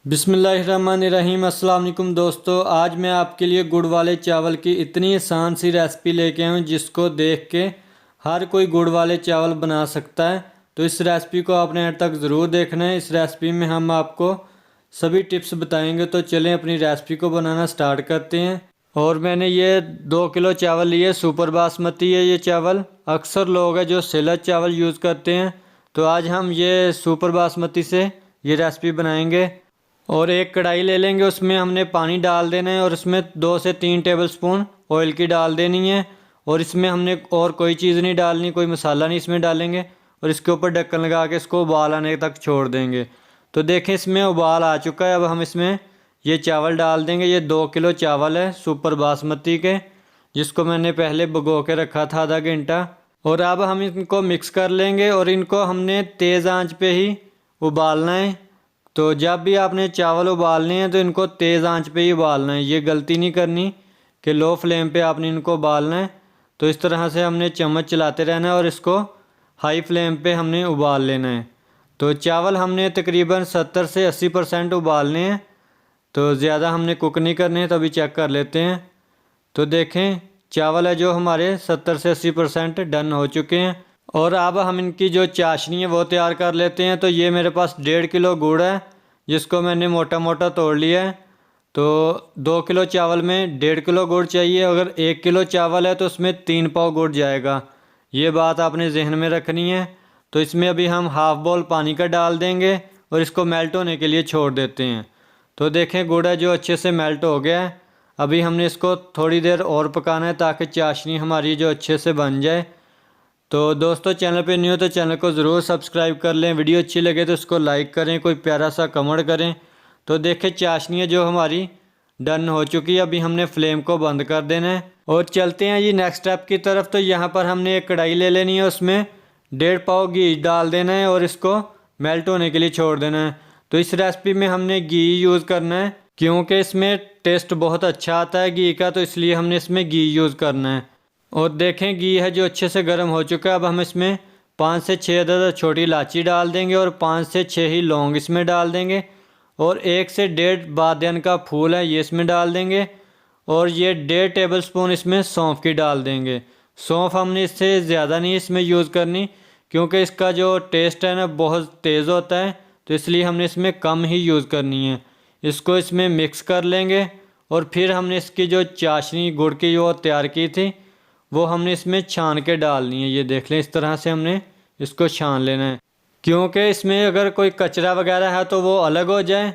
बिस्मिल्लाहिर्रहमानिर्रहीम। अस्सलाम वालेकुम दोस्तों, आज मैं आपके लिए गुड़ वाले चावल की इतनी आसान सी रेसिपी लेके आया हूँ जिसको देख के हर कोई गुड़ वाले चावल बना सकता है। तो इस रेसिपी को आपने अंत तक ज़रूर देखना है। इस रेसिपी में हम आपको सभी टिप्स बताएंगे। तो चलें अपनी रेसिपी को बनाना स्टार्ट करते हैं। और मैंने ये 2 किलो चावल लिए, सुपर बासमती है ये चावल। अक्सर लोग हैं जो सेलत चावल यूज़ करते हैं, तो आज हम ये सुपर बासमती से ये रेसिपी बनाएंगे। और एक कढ़ाई ले लेंगे, उसमें हमने पानी डाल देना है और इसमें 2 से 3 टेबलस्पून ऑयल की डाल देनी है। और इसमें हमने और कोई चीज़ नहीं डालनी, कोई मसाला नहीं इसमें डालेंगे। और इसके ऊपर ढक्कन लगा के इसको उबाल आने तक छोड़ देंगे। तो देखें इसमें उबाल आ चुका है। अब हम इसमें ये चावल डाल देंगे। ये 2 किलो चावल है सुपर बासमती के, जिसको मैंने पहले भिगो के रखा था आधा घंटा। और अब हम इनको मिक्स कर लेंगे और इनको हमने तेज़ आंच पे ही उबालना है। तो जब भी आपने चावल उबालने हैं तो इनको तेज़ आंच पे ही उबालना है। ये गलती नहीं करनी कि लो फ्लेम पे आपने इनको उबालना है। तो इस तरह से हमने चम्मच चलाते रहना है और इसको हाई फ्लेम पे हमने उबाल लेना है। तो चावल हमने तकरीबन 70 से 80% उबालने हैं, तो ज़्यादा हमने कुक नहीं करने हैं। तो अभी चेक कर लेते हैं। तो देखें चावल है जो हमारे 70 से 80% डन हो चुके हैं। और अब हम इनकी जो चाशनी है वो तैयार कर लेते हैं। तो ये मेरे पास 1.5 किलो गुड़ है, जिसको मैंने मोटा मोटा तोड़ लिया है। तो 2 किलो चावल में 1.5 किलो गुड़ चाहिए। अगर 1 किलो चावल है तो उसमें 3 पाव गुड़ जाएगा। ये बात आपने जहन में रखनी है। तो इसमें अभी हम हाफ बाउल पानी का डाल देंगे और इसको मेल्ट होने के लिए छोड़ देते हैं। तो देखें गुड़ है जो अच्छे से मेल्ट हो गया है। अभी हमने इसको थोड़ी देर और पकाना है ताकि चाशनी हमारी जो अच्छे से बन जाए। तो दोस्तों चैनल पे न्यू हो तो चैनल को ज़रूर सब्सक्राइब कर लें। वीडियो अच्छी लगे तो इसको लाइक करें, कोई प्यारा सा कमेंट करें। तो देखें चाशनी जो हमारी डन हो चुकी है। अभी हमने फ्लेम को बंद कर देना है और चलते हैं ये नेक्स्ट स्टेप की तरफ। तो यहाँ पर हमने एक कढ़ाई ले लेनी है, उसमें 1.5 पाव घी डाल देना है और इसको मेल्ट होने के लिए छोड़ देना है। तो इस रेसिपी में हमने घी यूज़ करना है क्योंकि इसमें टेस्ट बहुत अच्छा आता है घी का, तो इसलिए हमने इसमें घी यूज़ करना है। और देखें घी है जो अच्छे से गर्म हो चुका है। अब हम इसमें 5 से 6 अदद छोटी इलायची डाल देंगे और 5 से 6 ही लौंग इसमें डाल देंगे। और 1 से 1.5 बादियान का फूल है ये इसमें डाल देंगे। और ये 1.5 टेबलस्पून इसमें सौंफ की डाल देंगे। सौंफ हमने इससे ज़्यादा नहीं इसमें यूज़ करनी क्योंकि इसका जो टेस्ट है ना बहुत तेज़ होता है, तो इसलिए हमने इसमें कम ही यूज़ करनी है। इसको इसमें मिक्स कर लेंगे और फिर हमने इसकी जो चाशनी गुड़ की वो तैयार की थी वो हमने इसमें छान के डालनी है। ये देख लें इस तरह से हमने इसको छान लेना है, क्योंकि इसमें अगर कोई कचरा वगैरह है तो वो अलग हो जाए,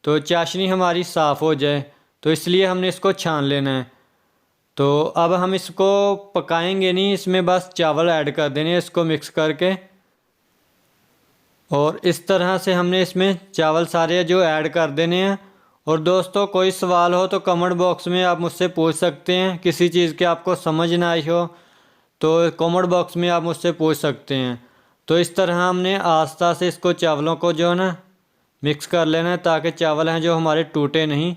तो चाशनी हमारी साफ़ हो जाए। तो इसलिए हमने इसको छान लेना है। तो अब हम इसको पकाएंगे नहीं, इसमें बस चावल ऐड कर देने हैं इसको मिक्स करके। और इस तरह से हमने इसमें चावल सारे जो ऐड कर देने हैं। और दोस्तों कोई सवाल हो तो कमेंट बॉक्स में आप मुझसे पूछ सकते हैं। किसी चीज़ की आपको समझ ना आई हो तो कमेंट बॉक्स में आप मुझसे पूछ सकते हैं। तो इस तरह हमने आस्ता से इसको चावलों को जो है ना मिक्स कर लेना है ताकि चावल हैं जो हमारे टूटे नहीं।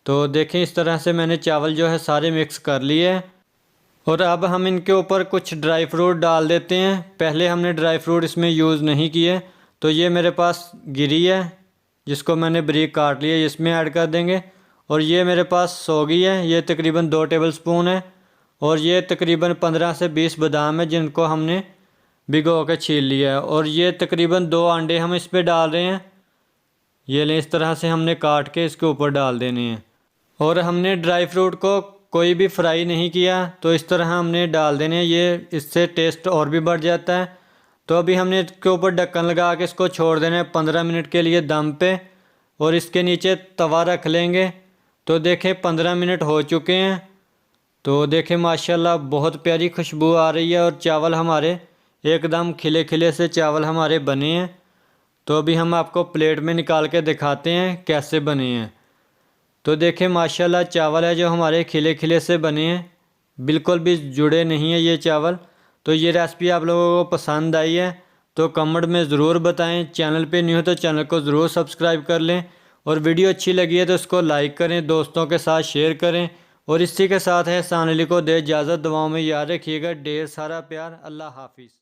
तो देखें इस तरह से मैंने चावल जो है सारे मिक्स कर लिए हैं। और अब हम इनके ऊपर कुछ ड्राई फ्रूट डाल देते हैं। पहले हमने ड्राई फ्रूट इसमें यूज़ नहीं किए। तो ये मेरे पास गिरी है जिसको मैंने बारीक काट लिया, इसमें ऐड कर देंगे। और ये मेरे पास सौगी है, ये तकरीबन 2 टेबलस्पून है। और ये तकरीबन 15 से 20 बादाम है जिनको हमने भिगो के छील लिया है। और ये तकरीबन 2 अंडे हम इस पर डाल रहे हैं। ये लें इस तरह से हमने काट के इसके ऊपर डाल देने हैं। और हमने ड्राई फ्रूट को कोई भी फ्राई नहीं किया, तो इस तरह हमने डाल देने हैं। ये इससे टेस्ट और भी बढ़ जाता है। तो अभी हमने इसके ऊपर ढक्कन लगा के इसको छोड़ देना है 15 मिनट के लिए दम पे। और इसके नीचे तवा रख लेंगे। तो देखें 15 मिनट हो चुके हैं। तो देखें माशाल्लाह बहुत प्यारी खुशबू आ रही है और चावल हमारे एकदम खिले खिले से चावल हमारे बने हैं। तो अभी हम आपको प्लेट में निकाल के दिखाते हैं कैसे बने हैं। तो देखें माशाल्लाह चावल है जो हमारे खिले खिले से बने हैं, बिल्कुल भी जुड़े नहीं है ये चावल। तो ये रेसिपी आप लोगों को पसंद आई है तो कमेंट में ज़रूर बताएं। चैनल पे न्यू हो तो चैनल को ज़रूर सब्सक्राइब कर लें। और वीडियो अच्छी लगी है तो उसको लाइक करें, दोस्तों के साथ शेयर करें। और इसी के साथ है सानली को दे इजाज़त। दुआओं में याद रखिएगा। ढेर सारा प्यार। अल्लाह हाफिज़।